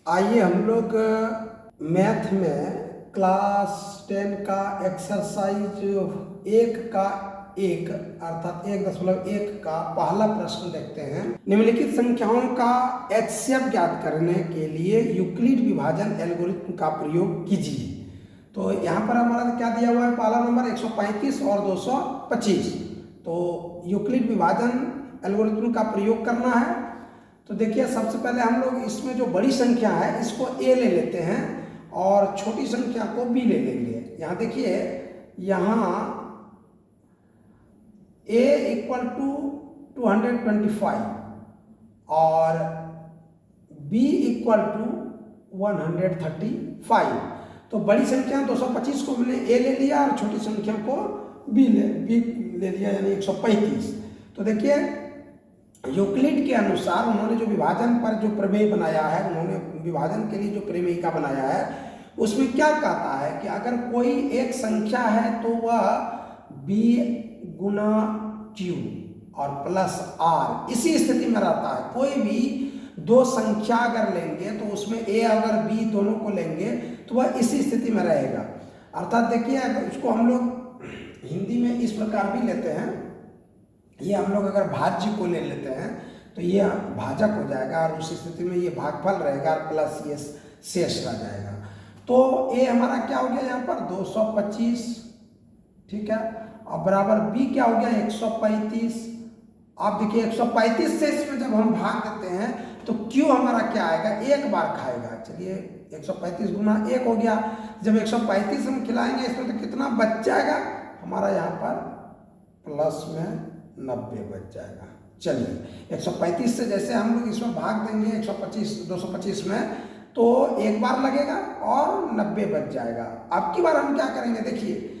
आइए हम लोग मैथ में क्लास 10 का एक्सरसाइज 1 का 1 अर्थात 1.1 का पहला प्रश्न देखते हैं। निम्नलिखित संख्याओं का एचसीएफ ज्ञात करने के लिए यूक्लिड विभाजन एल्गोरिथ्म का प्रयोग कीजिए। तो यहाँ पर हमारा क्या दिया हुआ है, पहला नंबर 135 और 225। तो यूक्लिड विभाजन एल्गोरिथ्म का प्रयोग करना है। तो देखिए सबसे पहले हम लोग इसमें जो बड़ी संख्या है इसको ए ले लेते हैं और छोटी संख्या को बी ले लेंगे। यहाँ देखिए, यहाँ ए इक्वल टू 225 और बी इक्वल टू 135। तो बड़ी संख्या 225 को हमने ए ले लिया और छोटी संख्या को बी ले लिया, यानी 135। तो देखिए यूक्लिड के अनुसार उन्होंने जो विभाजन पर जो प्रमेय बनाया है, उन्होंने विभाजन के लिए जो प्रमेयिका बनाया है उसमें क्या कहता है कि अगर कोई एक संख्या है तो वह b गुना q और प्लस r इसी स्थिति में रहता है। कोई भी दो संख्या अगर लेंगे तो उसमें a अगर b दोनों को लेंगे तो वह इसी स्थिति में रहेगा। अर्थात देखिए अगर उसको हम लोग हिंदी में इस प्रकार भी लेते हैं, ये हम लोग अगर भाज्य को ले लेते हैं तो ये भाजक हो जाएगा और उस स्थिति में ये भागफल रहेगा और प्लस ये शेष रह जाएगा। तो ए हमारा क्या हो गया यहाँ पर 225, ठीक है, और बराबर बी क्या हो गया 135। आप देखिए 135 से इसमें जब हम भाग देते हैं तो क्यू हमारा क्या आएगा, एक बार खाएगा। चलिए 135 गुना 1 हो गया। जब 135 हम खिलाएंगे इसमें तो कितना बच जाएगा हमारा, यहाँ पर प्लस में 90 बच जाएगा। चलिए 135 से जैसे हम लोग इसमें भाग देंगे 225 में तो एक बार लगेगा और 90 बच जाएगा। अब की बार हम क्या करेंगे, देखिए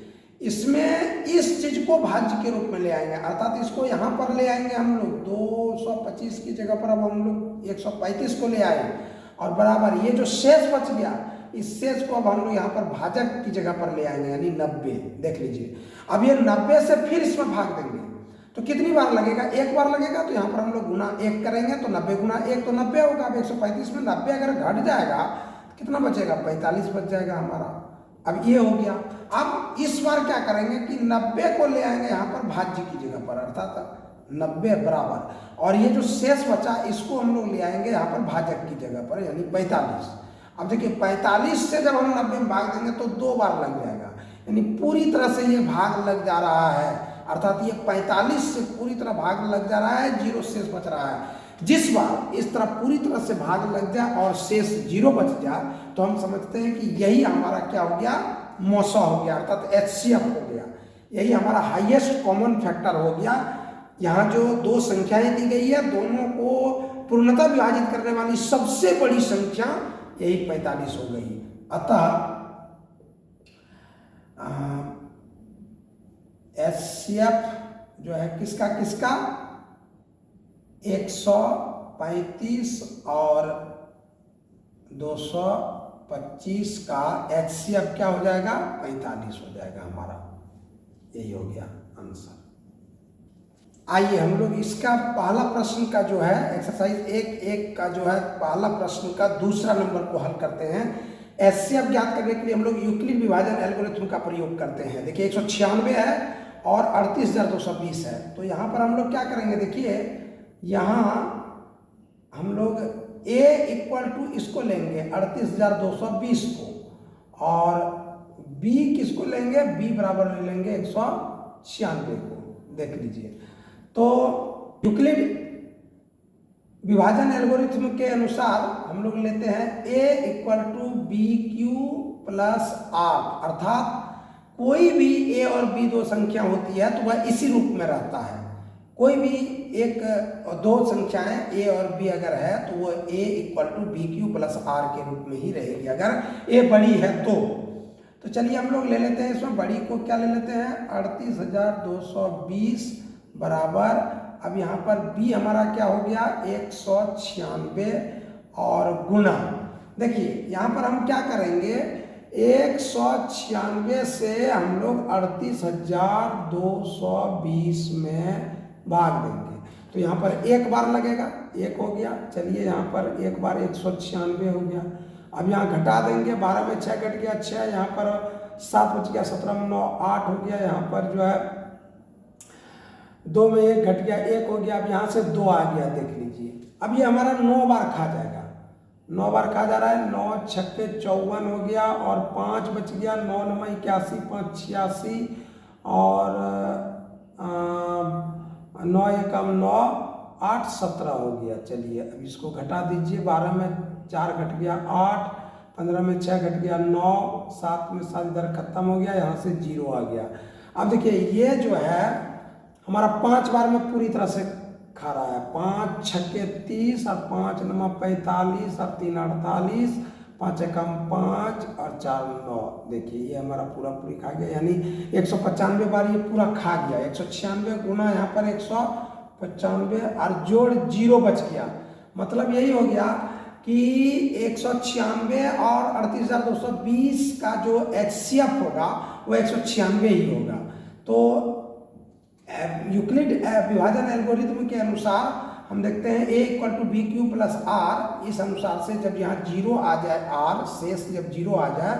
इसमें इस चीज को भाज्य के रूप में ले आएंगे, अर्थात इसको यहाँ पर ले आएंगे हम लोग 225 की जगह पर अब हम लोग 135 को ले आए और बराबर ये जो शेष बच गया इस शेष को अब हम लोग यहाँ पर भाजक की जगह पर ले आएंगे, यानी 90। देख लीजिए अब ये 90 से फिर इसमें भाग देंगे तो कितनी बार लगेगा, एक बार लगेगा। तो यहाँ पर हम लोग गुना 1 करेंगे तो 90 गुना 1 तो 90 होगा। अब 135 में 90 अगर घट जाएगा कितना बचेगा, 45 बच जाएगा हमारा। अब ये हो गया। अब इस बार क्या करेंगे कि 90 को ले आएंगे यहाँ पर भाज्य की जगह पर, अर्थात 90 बराबर, और ये जो शेष बचा इसको हम लोग ले आएंगे यहाँ पर भाजक की जगह पर, यानी 45। अब देखिए 45 से जब हम 90 में भाग देंगे तो 2 बार लग जाएगा, यानी पूरी तरह से ये भाग लग जा रहा है। अर्थात ये 45 से पूरी तरह भाग लग जा रहा है, 0 शेष बच रहा है। जिस बार इस तरह पूरी तरह से भाग लग जाए और शेष 0 बच जाए तो हम समझते हैं कि यही हमारा क्या हो गया, मौसा हो गया, अर्थात एचसीएफ हो गया। यही हमारा हाईएस्ट कॉमन फैक्टर हो गया। यहाँ जो दो संख्याएं दी गई है दोनों को पूर्णतः विभाजित करने वाली सबसे बड़ी संख्या यही 45 हो गई। अतः एचसीएफ जो है किसका 135 और 225 का एचसीएफ क्या हो जाएगा, 45 हो जाएगा हमारा। यही हो गया आंसर। आइए हम लोग इसका पहला प्रश्न का जो है एक्सरसाइज 1.1 का जो है पहला प्रश्न का दूसरा नंबर को हल करते हैं। एचसीएफ ज्ञात करने के लिए हम लोग यूक्लिड विभाजन एल्गोरिथ्म का प्रयोग करते हैं। देखिए 196 है और 38,220 है। तो यहाँ पर हम लोग क्या करेंगे, देखिए यहाँ हम लोग a इक्वल टू इसको लेंगे 38,220 को और b किसको लेंगे, b बराबर ले लेंगे 196 को। देख लीजिए तो यूक्लिड विभाजन एल्गोरिथ्म के अनुसार हम लोग लेते हैं a equal to B Q plus R, अर्थात कोई भी a और b दो संख्या होती है तो वह इसी रूप में रहता है। कोई भी एक दो संख्याएं a और b अगर है तो वह a equal to B Q plus R के रूप में ही रहेगी अगर a बड़ी है तो चलिए हम लोग ले लेते हैं इसमें बड़ी को, क्या ले लेते हैं 38,220 बराबर, अब यहाँ पर b हमारा क्या हो गया 196 और गुना, देखिए यहाँ पर हम क्या करेंगे 196 से हम लोग 38,220 में भाग देंगे तो यहाँ पर एक बार लगेगा, एक हो गया। चलिए यहाँ पर एक बार 196 हो गया। अब यहाँ घटा देंगे, 12 में 6 घट गया 6, यहाँ पर 7 बच गया, 17 में 9 8 हो गया। यहाँ पर जो है 2 में 1 घट गया 1 हो गया। अब यहाँ से 2 आ गया, देख लीजिए। अब ये हमारा 9 बार खा जाएगा, 9 बार खा जा रहा है। 9 छक्के 54 हो गया और 5 बच गया, 9 9 81, 5 86 और 9 एकम 9 8 17 हो गया। चलिए अब इसको घटा दीजिए, 12 में 4 घट गया 8, 15 में 6 घट गया 9, 7 में 7 इधर खत्म हो गया, यहाँ से 0 आ गया। अब देखिए ये जो है हमारा 5 बार में पूरी तरह से खा रहा है। 5 छक्के 30 और 5 9 45 और 3 48, 5 एकम 5 और 4 9। देखिए ये हमारा पूरा पूरी खा गया, यानी 195 बार ये पूरा खा गया। 196 गुना यहाँ पर 195 और जोड़ 0 बच गया। मतलब यही हो गया कि 196 और 38,220 का जो HCF होगा वो 196 ही होगा। तो यूक्लिड विभाजन एल्गोरिथम के अनुसार हम देखते हैं a = b³ + r। इस अनुसार से जब यहाँ 0 आ जाए, r शेष जब 0 आ जाए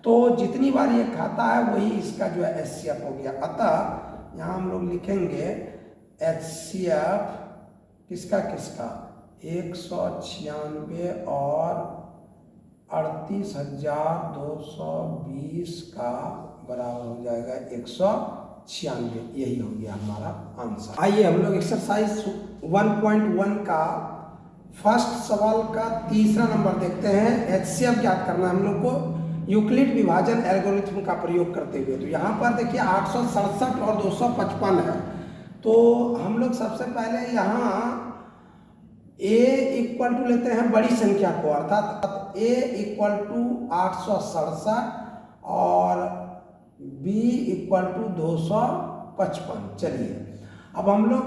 तो जितनी बार ये खाता है वही इसका जो है HCF हो गया। अतः यहाँ हम लोग लिखेंगे HCF किसका किसका 196 और 38,220 का बराबर हो जाएगा 196। यही हो गया हमारा आंसर। आइए हम लोग एक्सरसाइज 1.1 का फर्स्ट सवाल का तीसरा नंबर देखते हैं। HCF ज्ञात करना है हम लोग को यूक्लिड विभाजन एल्गोरिथम का प्रयोग करते हुए। तो यहाँ पर देखिए 867 और 255 है। तो हम लोग सबसे पहले यहाँ a = लेते हैं बड़ी संख्या को, अर्थात a = 867 और b = 255। चलिए अब हम लोग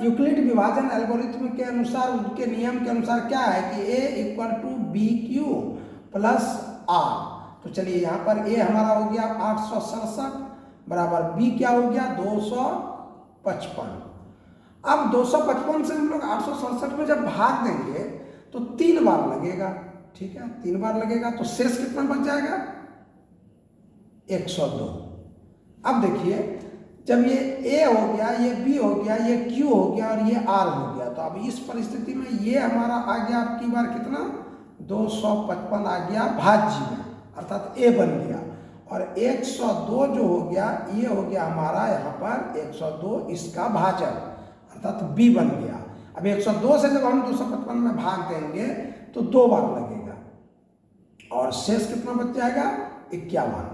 यूक्लिड विभाजन एल्गोरिथम के अनुसार, उनके नियम के अनुसार क्या है कि a = b³ + r। तो चलिए यहाँ पर a हमारा हो गया 867 बराबर b क्या हो गया 255। अब 255 से हम लोग 867 में जब भाग देंगे तो 3 बार लगेगा, ठीक है 3 बार लगेगा। तो शेष कितना बच जाएगा 102। अब देखिए जब ये a हो गया, ये b हो गया, ये q हो गया और ये r हो गया, तो अब इस परिस्थिति में ये हमारा आ गया आपकी बार कितना 255 आ गया भाज्य में, अर्थात a बन गया। और 102 जो हो गया ये हो गया हमारा यहाँ पर 102 इसका भाजक, अर्थात b बन गया। अब 102 से जब हम 255 में भाग देंगे तो 2 बार लगेगा और शेष कितना बच जाएगा 51।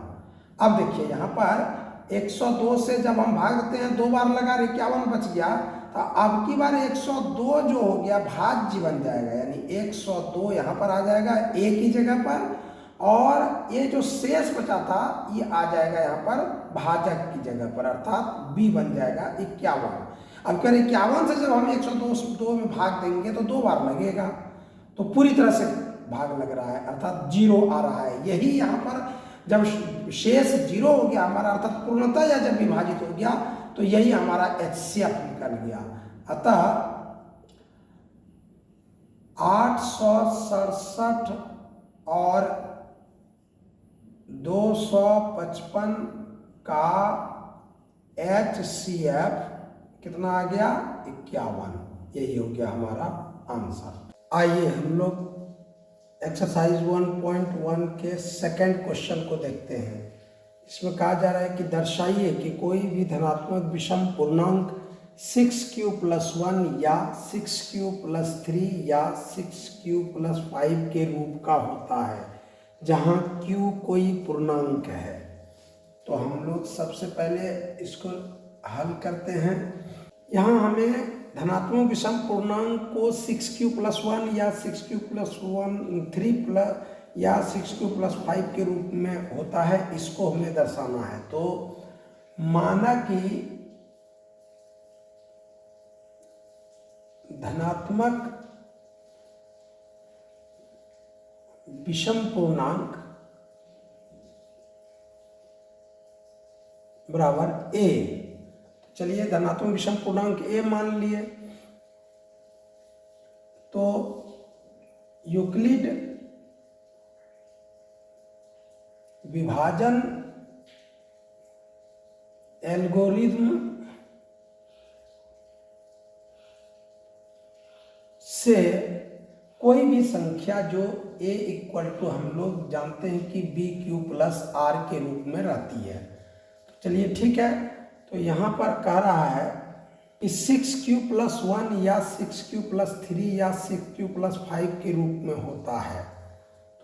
अब देखिए यहाँ पर 102 से जब हम भाग देते हैं 2 बार लगा 51 बच गया, तो अब की बार 102 जो हो गया भाज्य बन जाएगा, यानी 102 यहाँ पर आ जाएगा a की जगह पर और ये जो शेष बचा था ये आ जाएगा यहाँ पर भाजक की जगह पर, अर्थात b बन जाएगा 51। अब कह 51 से जब हम 102 में भाग देंगे तो 2 बार लगेगा, तो पूरी तरह से भाग लग रहा है, अर्थात 0 आ रहा है। यही यहाँ पर जब शेष 0 हो गया हमारा, अर्थात पूर्णतः या जब विभाजित हो गया तो यही हमारा HCF निकल गया। अतः 867 और 255 का HCF कितना आ गया 51। यही हो गया हमारा आंसर। आइए हम लोग एक्सरसाइज 1.1 के सेकंड क्वेश्चन को देखते हैं। इसमें कहा जा रहा है कि दर्शाइए कि कोई भी धनात्मक विषम पूर्णांक 6q + 1 या 6q + 3 या 6q + 5 के रूप का होता है जहां q कोई पूर्णांक है। तो हम लोग सबसे पहले इसको हल करते हैं। यहाँ हमें धनात्मक विषम पूर्णांक को 6q + 1 या 6q + 3 या 6q + 5 के रूप में होता है, इसको हमें दर्शाना है। तो माना कि धनात्मक विषम पूर्णांक बराबर a। चलिए धनात्मक विषम पूर्णांक a मान लिए। तो यूक्लिड विभाजन एल्गोरिथ्म से कोई भी संख्या जो a इक्वल टू हम लोग जानते हैं कि बी क्यू प्लस आर के रूप में रहती है। तो चलिए ठीक है, तो यहाँ पर कह रहा है कि 6q प्लस 1 या 6q प्लस 3 या 6q प्लस 5 के रूप में होता है।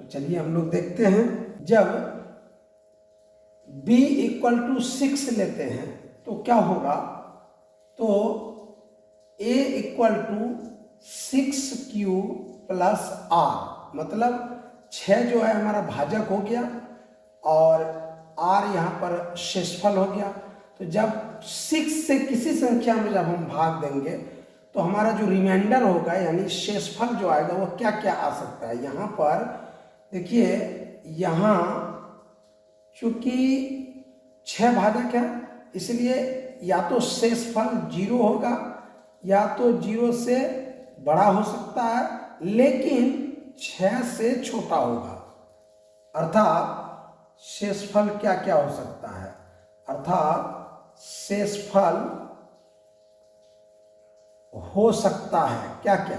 तो चलिए हम लोग देखते हैं, जब b इक्वल टू 6 लेते हैं तो क्या होगा, तो a equal to 6q plus r, मतलब 6 जो है हमारा भाजक हो गया और r यहाँ पर शेषफल हो गया। तो जब 6 से किसी संख्या में जब हम भाग देंगे तो हमारा जो रिमाइंडर होगा यानी शेषफल जो आएगा वो क्या क्या आ सकता है। यहाँ पर देखिए, यहाँ चूंकि 6 भाजक है इसलिए या तो शेषफल 0 होगा या तो 0 से बड़ा हो सकता है, लेकिन 6 से छोटा होगा। अर्थात शेषफल क्या क्या हो सकता है, अर्थात शेषफल हो सकता है क्या क्या,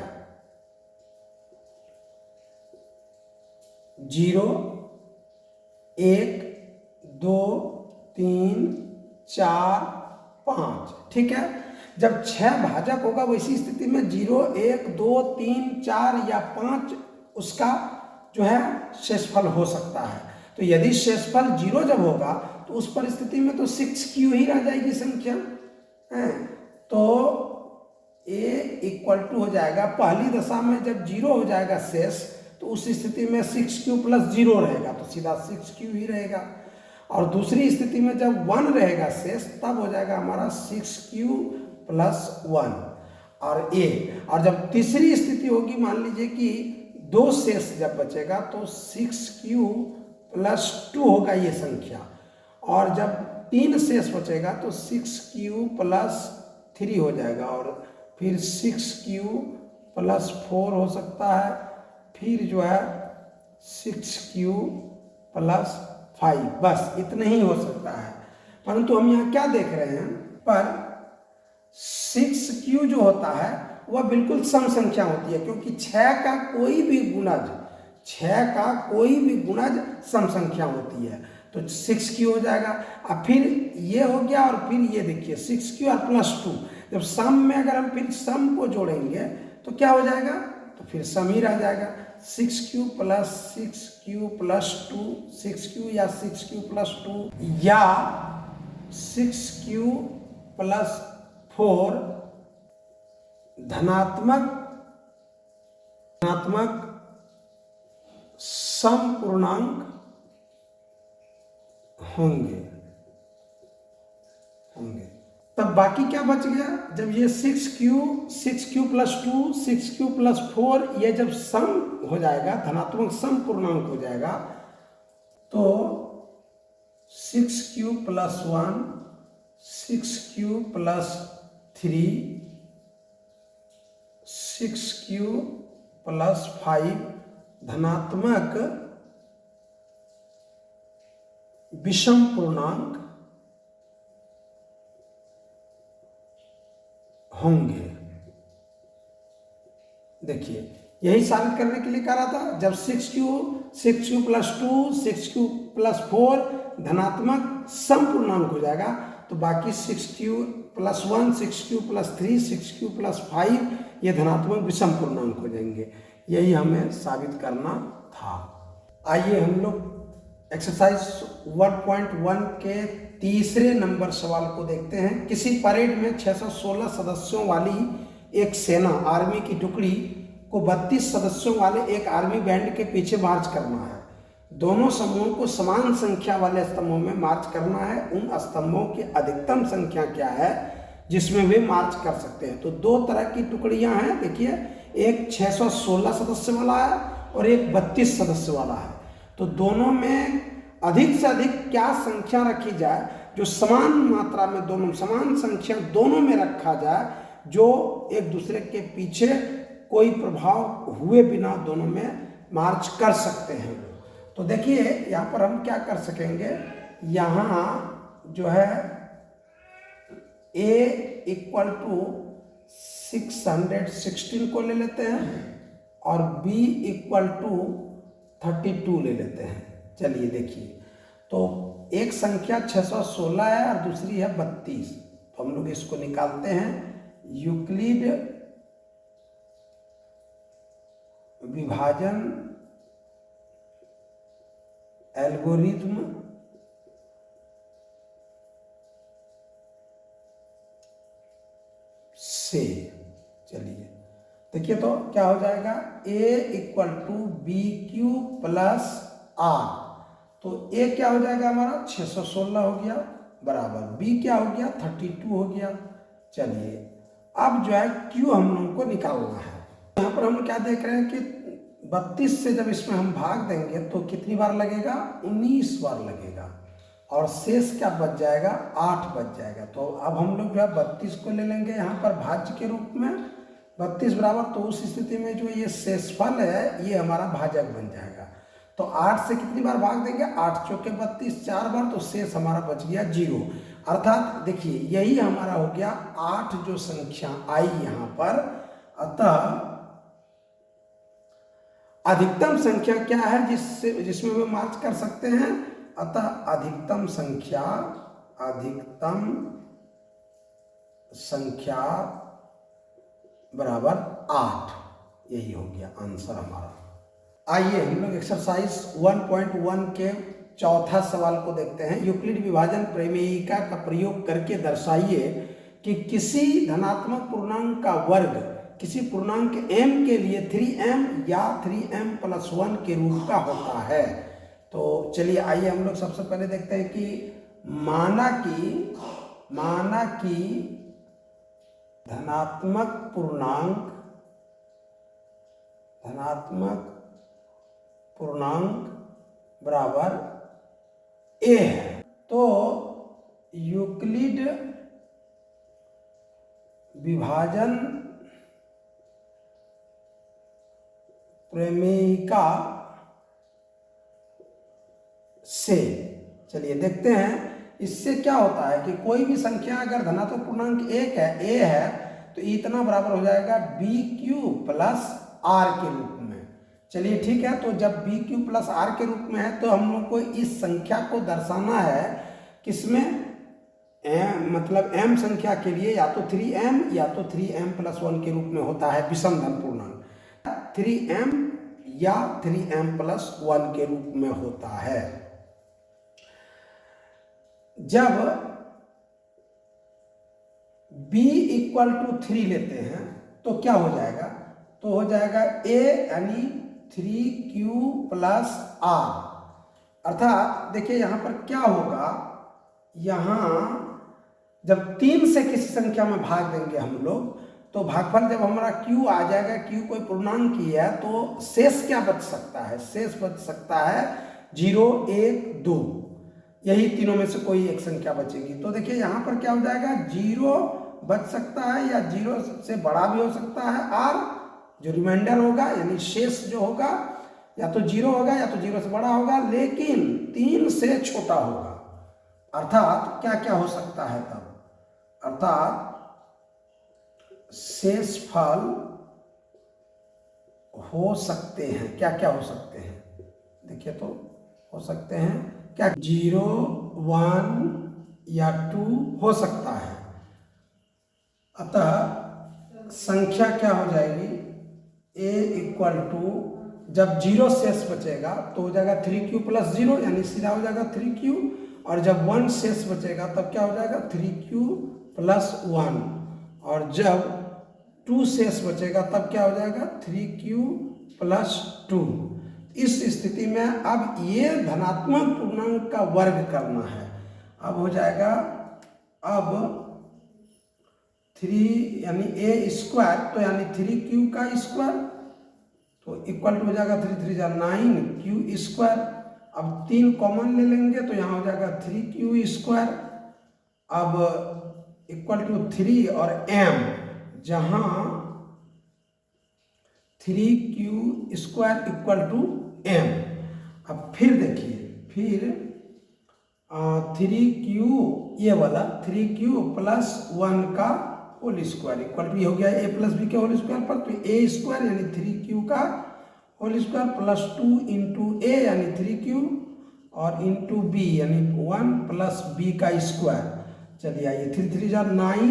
0, 1, 2, 3, 4, 5। ठीक है, जब 6 भाजक होगा वैसी स्थिति में 0, 1, 2, 3, 4 या 5 उसका जो है शेषफल हो सकता है। तो यदि शेषफल 0 जब होगा तो उस परिस्थिति में तो 6q ही रह जाएगी संख्या है। तो a इक्वल टू हो जाएगा, पहली दशा में जब 0 हो जाएगा शेष तो उस स्थिति में 6q प्लस 0 रहेगा तो सीधा 6q ही रहेगा, और दूसरी स्थिति में जब 1 रहेगा शेष तब हो जाएगा हमारा 6q प्लस 1 और a। और जब तीसरी स्थिति होगी, मान लीजिए कि 2 शेष जब बचेगा तो 6q प्लस 2 होगा ये संख्या, और जब 3 शेष बचेगा तो 6q प्लस 3 हो जाएगा, और फिर 6q प्लस 4 हो सकता है, फिर जो है 6q प्लस 5, बस इतने ही हो सकता है। परंतु हम यहाँ क्या देख रहे हैं, पर 6q जो होता है वह बिल्कुल सम संख्या होती है, क्योंकि 6 का कोई भी गुणज सम संख्या होती है। तो 6q हो जाएगा, अब फिर ये हो गया, और फिर ये देखिए 6q और प्लस 2, जब सम में अगर हम फिर सम को जोड़ेंगे तो क्या हो जाएगा, तो फिर सम ही रह जाएगा। 6q plus 6q plus 2, 6q या 6q प्लस 2 या 6q प्लस 4 धनात्मक सम पूर्णांक होंगे। तब बाकी क्या बच गया, जब ये 6q प्लस 2, 6q प्लस 4 ये जब सम हो जाएगा, धनात्मक सम पूर्णांक हो जाएगा, तो 6q plus 1, 6q plus 3, 6q plus 5 धनात्मक विषम पूर्णांक होंगे। देखिए, यही साबित करने के लिए कह रहा था, जब 6q प्लस 2, 6q प्लस 4 धनात्मक सम पूर्णांक हो जाएगा तो बाकी 6q plus 1, 6q plus 3, 6q plus 5 ये धनात्मक विषम पूर्णांक हो जाएंगे। यही हमें साबित करना था। आइए हम लोग एक्सरसाइज 1.1 के तीसरे नंबर सवाल को देखते हैं। किसी परेड में 616 सदस्यों वाली एक सेना आर्मी की टुकड़ी को 32 सदस्यों वाले एक आर्मी बैंड के पीछे मार्च करना है। दोनों समूहों को समान संख्या वाले स्तंभों में मार्च करना है। उन स्तंभों की अधिकतम संख्या क्या है जिसमें वे मार्च कर सकते हैं। तो दो तरह की टुकड़ियां हैं, देखिए, एक 616 सदस्य वाला है और एक 32 सदस्य वाला है। तो दोनों में अधिक से अधिक क्या संख्या रखी जाए जो समान मात्रा में, दोनों समान संख्या दोनों में रखा जाए, जो एक दूसरे के पीछे कोई प्रभाव हुए बिना दोनों में मार्च कर सकते हैं। तो देखिए यहाँ पर हम क्या कर सकेंगे, यहाँ जो है A इक्वल टू 616 को ले लेते हैं और B इक्वल टू 32 ले लेते हैं। चलिए देखिए, तो एक संख्या 616 है और दूसरी है 32, तो हम लोग इसको निकालते हैं। यूक्लिड विभाजन एल्गोरिथ्म से, चलिए देखिए तो क्या हो जाएगा, A equal to B Q plus R. तो A क्या हो जाएगा हमारा 616 हो गया, बराबर B क्या हो गया 32 हो गया। चलिए अब जो है Q हम लोगों को निकालना है। यहाँ पर हम क्या देख रहे हैं कि 32 से जब इसमें हम भाग देंगे तो कितनी बार लगेगा, 19 बार लगेगा, और शेष क्या बच जाएगा, 8 बच जाएगा। तो अब हम लोग जो है 32 को ले लेंगे यहाँ पर भाज्य के रूप में, 32 बराबर, तो उस स्थिति में जो ये शेषफल है ये हमारा भाजक बन जाएगा। तो 8 से कितनी बार भाग देंगे, 8 चौके 32, 4 बार, तो शेष हमारा बच गया 0। अर्थात देखिए यही हमारा हो गया 8 जो संख्या आई यहाँ पर। अतः अधिकतम संख्या क्या है जिसमें हम मार्च कर सकते हैं, अतः अधिकतम संख्या बराबर 8, यही हो गया आंसर हमारा। आइए हम लोग एक्सरसाइज 1.1 के चौथा सवाल को देखते हैं। यूक्लिड विभाजन प्रमेयिका का प्रयोग करके दर्शाइए कि किसी धनात्मक पूर्णांक का वर्ग किसी पूर्णांक m के लिए 3m या 3m + 1 के रूप का होता है। तो चलिए आइए हम लोग सबसे पहले देखते हैं कि माना कि धनात्मक पूर्णांक बराबर a है। तो यूक्लिड विभाजन प्रमेयिका से, चलिए देखते हैं इससे क्या होता है कि कोई भी संख्या अगर धनात्मक पूर्णांक 1 है, a है, तो इतना बराबर हो जाएगा BQ प्लस R के रूप में। चलिए ठीक है, तो जब BQ प्लस R के रूप में है तो हम लोग को इस संख्या को दर्शाना है किसमें, मतलब m संख्या के लिए या तो 3m या तो 3m + 1 के रूप में होता है विषम धन पूर्णांक, 3m या 3m + 1 के रूप में होता है। जब b इक्वल टू 3 लेते हैं तो क्या हो जाएगा, तो हो जाएगा a यानी 3q प्लस r। अर्थात देखिए यहाँ पर क्या होगा, यहाँ जब 3 से किसी संख्या में भाग देंगे हम लोग तो भागफल जब हमारा q आ जाएगा, q कोई पूर्णांक की है, तो शेष क्या बच सकता है, शेष बच सकता है 0, 1, 2, यही तीनों में से कोई एक संख्या बचेगी। तो देखिए यहाँ पर क्या हो जाएगा, 0 बच सकता है या 0 से बड़ा भी हो सकता है, और जो रिमाइंडर होगा यानी शेष जो होगा या तो 0 होगा या तो 0 से बड़ा होगा, लेकिन 3 से छोटा होगा। अर्थात क्या क्या हो सकता है तब, अर्थात शेषफल हो सकते हैं, क्या क्या हो सकते हैं, देखिए तो हो सकते हैं क्या, 0, 1 या 2 हो सकता है। अतः संख्या क्या हो जाएगी, a इक्वल टू, जब 0 शेष बचेगा तो हो जाएगा 3q + 0, यानी सीधा हो जाएगा 3q, और जब 1 शेष बचेगा तब क्या हो जाएगा 3q + 1, और जब 2 शेष बचेगा तब क्या हो जाएगा 3q + 2। इस स्थिति में अब ये धनात्मक पूर्णांक का वर्ग करना है। अब हो जाएगा, अब 3 यानी a² तो यानी 3q का स्क्वायर, तो इक्वल टू हो जाएगा 3 3 जा 9q²। अब 3 कॉमन ले लेंगे तो यहाँ हो जाएगा 3q²। अब इक्वल टू 3 और m, जहाँ 3q² इक्वल टू m। अब फिर देखिए, फिर 3q, ये वाला 3q प्लस 1 का होल स्क्वायर इक्वल टू, ये हो गया a प्लस बी के होल स्क्वायर पर, तो a स्क्वायर यानी 3q का whole square plus 2 into a यानी 3q और इंटू बी यानी 1 प्लस b का स्क्वायर। चलिए आइए, 3 3 जा 9,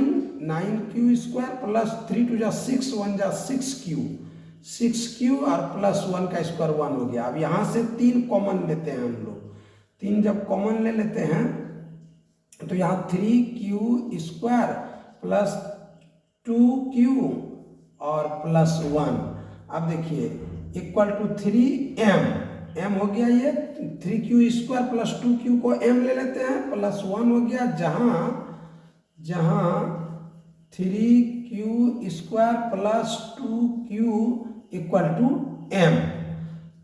9q स्क्वायर प्लस 3 2 जा 6, 1 जा 6q, 6q और प्लस 1 का स्क्वायर 1 हो गया। अब यहाँ से 3 कॉमन लेते हैं हम लोग, 3 जब कॉमन ले लेते हैं तो यहाँ 3q स्क्वायर प्लस 2q और प्लस 1। अब देखिए इक्वल टू 3m, m हो गया ये, 3q स्क्वायर प्लस 2q को m ले लेते हैं प्लस 1 हो गया, जहाँ 3q square plus 2q equal to m।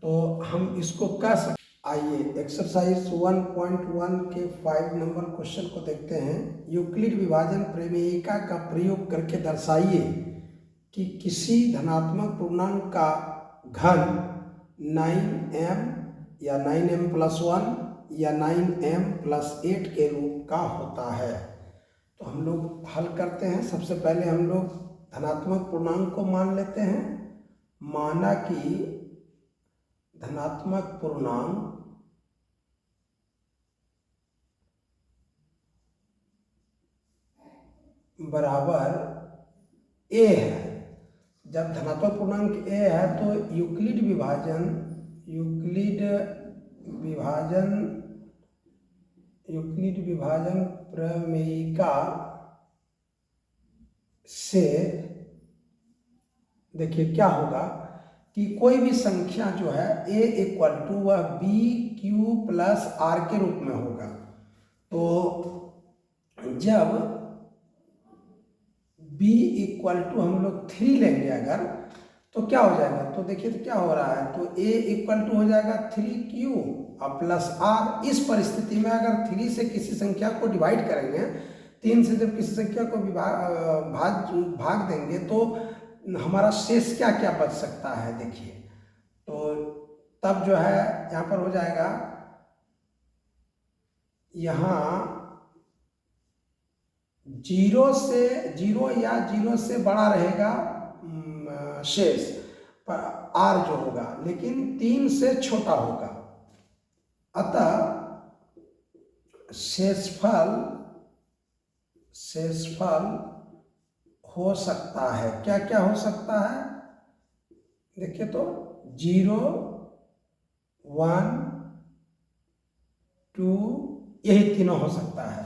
तो हम इसको कह सकते। आइए एक्सरसाइज 1.1 के 5 नंबर क्वेश्चन को देखते हैं। यूक्लिड विभाजन प्रमेयिका का प्रयोग करके दर्शाइए कि किसी धनात्मक पूर्णांक का घन 9m या 9m प्लस 1 या 9m प्लस 8 के रूप का होता है। तो हम लोग हल करते हैं। सबसे पहले हम लोग धनात्मक पूर्णांक को मान लेते हैं। माना कि धनात्मक पूर्णांक बराबर a है। जब धनात्मक पूर्णांक a है तो यूक्लिड विभाजन प्रमेयिका से देखिए क्या होगा कि कोई भी संख्या जो है a इक्वल टू वह bq प्लस r के रूप में होगा। तो जब b इक्वल टू हम लोग 3 लेंगे अगर, तो क्या हो जाएगा, तो देखिए तो क्या हो रहा है, तो a इक्वल टू हो जाएगा 3q और प्लस r। इस परिस्थिति में अगर 3 से किसी संख्या को डिवाइड करेंगे, 3 से जब किसी संख्या को भाग देंगे तो हमारा शेष क्या क्या बच सकता है देखिए। तो तब जो है यहाँ पर हो जाएगा, यहाँ 0 या 0 से बड़ा रहेगा शेष पर r जो होगा, लेकिन 3 से छोटा होगा। अतः शेषफल हो सकता है, क्या क्या हो सकता है देखिए, तो 0 1 2 यही तीनों हो सकता है।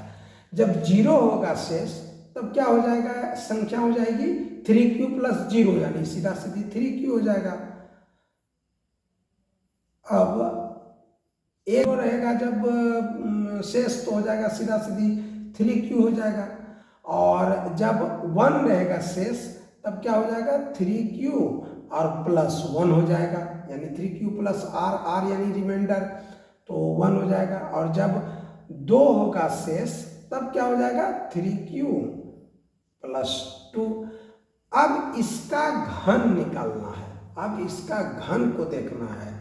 जब 0 होगा शेष तब क्या हो जाएगा, संख्या हो जाएगी 3q प्लस 0 यानी सीधा सीधी 3q हो जाएगा। अब एक रहेगा जब शेष तो हो जाएगा सीधा सीधी 3q हो जाएगा, और जब 1 रहेगा शेष तब क्या हो जाएगा 3q और प्लस 1 हो जाएगा, यानी 3q प्लस r यानी रिमाइंडर, तो 1 हो जाएगा। और जब 2 होगा शेष तब क्या हो जाएगा 3q प्लस 2। अब इसका घन निकालना है, अब इसका घन को देखना है।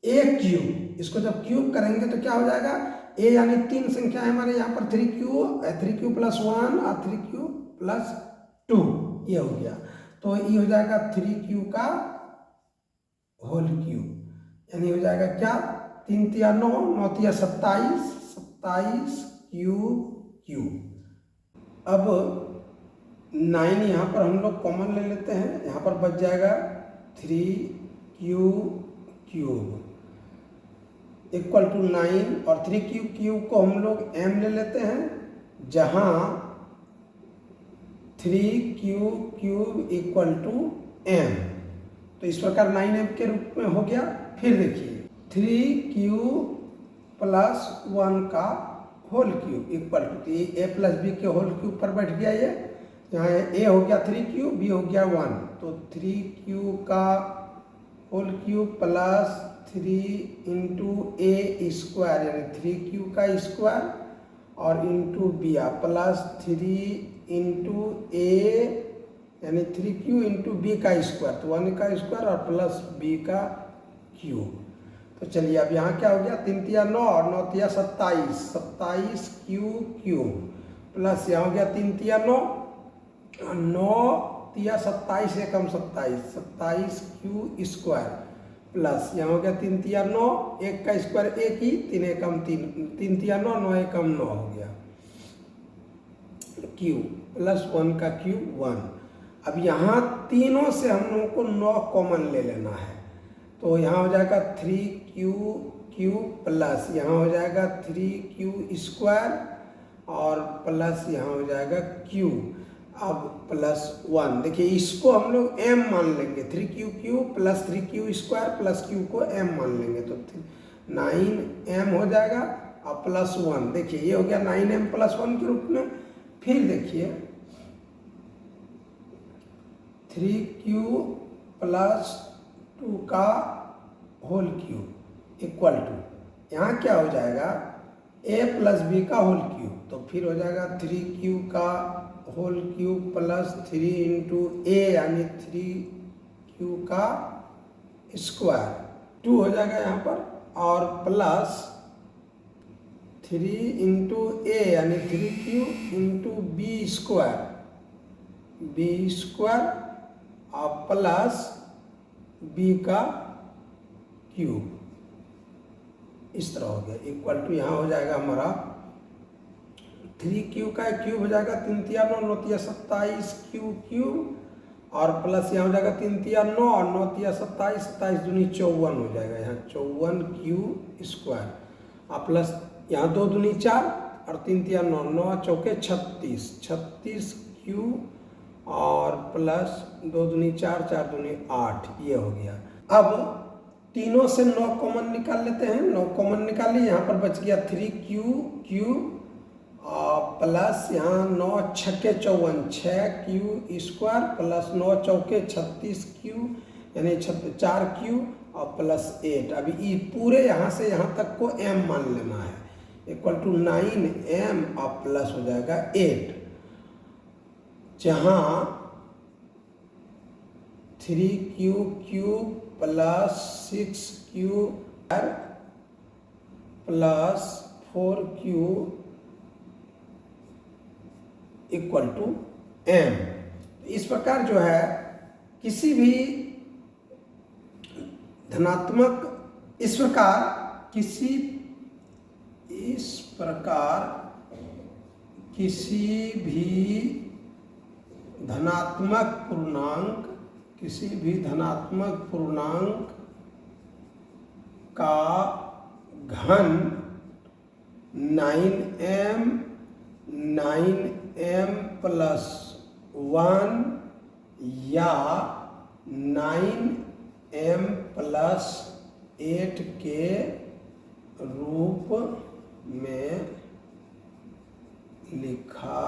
a क्यूब, इसको जब क्यूब करेंगे तो क्या हो जाएगा, a यानी 3 संख्या है हमारे यहाँ पर 3q प्लस 1 और 3q प्लस 2, ये हो गया। तो ये हो जाएगा 3q का होल क्यूब, यानी हो जाएगा क्या, 3 तिया 9, 9 तिया 27, 27 क्यूब। अब 9 यहाँ पर हम लोग कॉमन ले लेते हैं, यहाँ पर बच जाएगा 3q क्यूब इक्वल टू 9, और 3q क्यूब को हम लोग m ले लेते हैं, जहाँ 3q cube equal to m। तो इस प्रकार 9m के रूप में हो गया। फिर देखिए 3q प्लस 1 का whole cube equal to a plus b के होल क्यूब पर बैठ गया ये, यहाँ a हो गया 3q, b हो गया 1, तो 3q का whole cube plus 3 into a square यानी 3q का स्क्वायर और into b plus 3 into A यानी 3q इंटू बी का स्क्वायर, तो 1 का स्क्वायर और प्लस बी का क्यूब। तो चलिए अब यहाँ क्या हो गया, 3 तिया 9 और 9 तिया 27, 27 क्यूब प्लस यहाँ हो गया 3 तिया 9, 9 तिया 27 एकम 27, 27 क्यू स्क्वायर प्लस यहाँ हो गया 3 तिया 9, 1 का स्क्वायर 1 ही, 3 एकम 3, 3 तिया 9, 9 एकम 9 हो गया क्यूब प्लस 1 का क्यूब 1। अब यहाँ तीनों से हम लोगों को 9 कॉमन ले लेना है, तो यहाँ हो जाएगा 3q प्लस यहाँ हो जाएगा 3q स्क्वायर और प्लस यहाँ हो जाएगा q, अब प्लस 1। देखिए इसको हम लोग m मान लेंगे, 3q plus 3q square plus q को m मान लेंगे, तो 9m हो जाएगा और प्लस 1। देखिए ये हो गया 9m प्लस 1 के रूप में। फिर देखिए 3q प्लस 2 का होल क्यूब इक्वल टू, यहाँ क्या हो जाएगा a प्लस बी का होल क्यूब, तो फिर हो जाएगा 3q का whole cube plus 3 into A यानी 3q का स्क्वायर 2 हो जाएगा यहाँ पर, और प्लस 3 इंटू ए यानी 3q इंटू बी स्क्वायर और प्लस बी का क्यूब, इस तरह हो गया इक्वल टू, यहाँ हो जाएगा हमारा 3q का क्यूब हो जाएगा 3 तिया 9, 9 तिया 27 क्यूब और प्लस यहाँ हो जाएगा 3 तिया 9 और 9 तिया 27, 27 दूनी 54 हो जाएगा, यहाँ 54 क्यू स्क्वायर और प्लस यहाँ 2 दूनी 4 और 3 तिया 9, 9 चौके 36, 36 क्यू और प्लस 2 दूनी 4, 4 दूनी 8, ये हो गया। अब तीनों से 9 कॉमन निकाल लेते हैं, 9 कॉमन निकालिए, यहाँ पर बच गया 3q प्लस यहाँ 9 छक्के 54, 6q स्क्वायर प्लस 9 चौके 36q यानी 4q और प्लस 8। अभी ये पूरे यहाँ से यहाँ तक को m मान लेना है, इक्वल टू 9m और प्लस हो जाएगा 8, जहाँ 3q plus 6q plus 4q equal to m। इस प्रकार जो है किसी भी धनात्मक, इस प्रकार किसी भी धनात्मक पूर्णांक का घन 9m प्लस 1 या 9m प्लस 8 के रूप में लिखा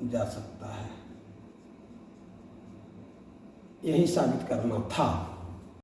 जा सकता है, यही साबित करना था।